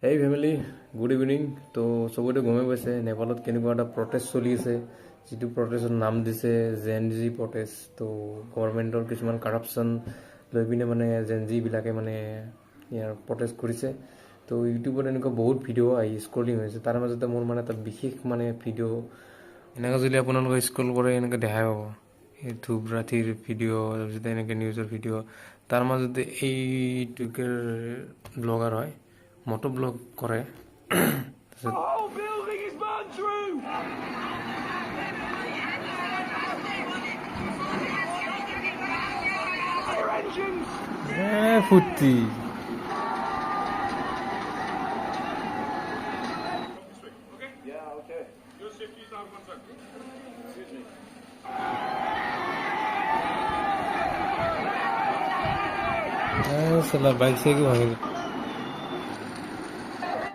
হেই family, good evening. তো চবতে গমে পাইছে নেপালত কেনেকুৱা এটা প্ৰটেষ্ট চলি আছে, যিটো প্ৰটেষ্টৰ নাম দিছে জেন জি প্ৰটেষ্ট। তো গভৰ্ণমেণ্টৰ কিছুমান কাৰাপশ্যন লৈ পিনে মানে জেন জিবিলাকে মানে ইয়াৰ প্ৰটেষ্ট কৰিছে। তো ইউটিউবত এনেকুৱা বহুত ভিডিঅ' আহি স্ক্ৰলিং হৈছে, তাৰ মাজতে মোৰ মানে এটা বিশেষ মানে ভিডিঅ' এনেকৈ যদি আপোনালোকে স্ক্ৰল কৰে এনেকৈ দেখাই পাব। এই ধূপ ৰাতিৰ ভিডিঅ' তাৰপিছতে এনেকৈ নিউজৰ ভিডিঅ', তাৰ মাজতে এইটোকে ব্লগাৰ হয়, মটো ব্লগ কৰে। ফুটি বাইক চাইকো ভাঙিল।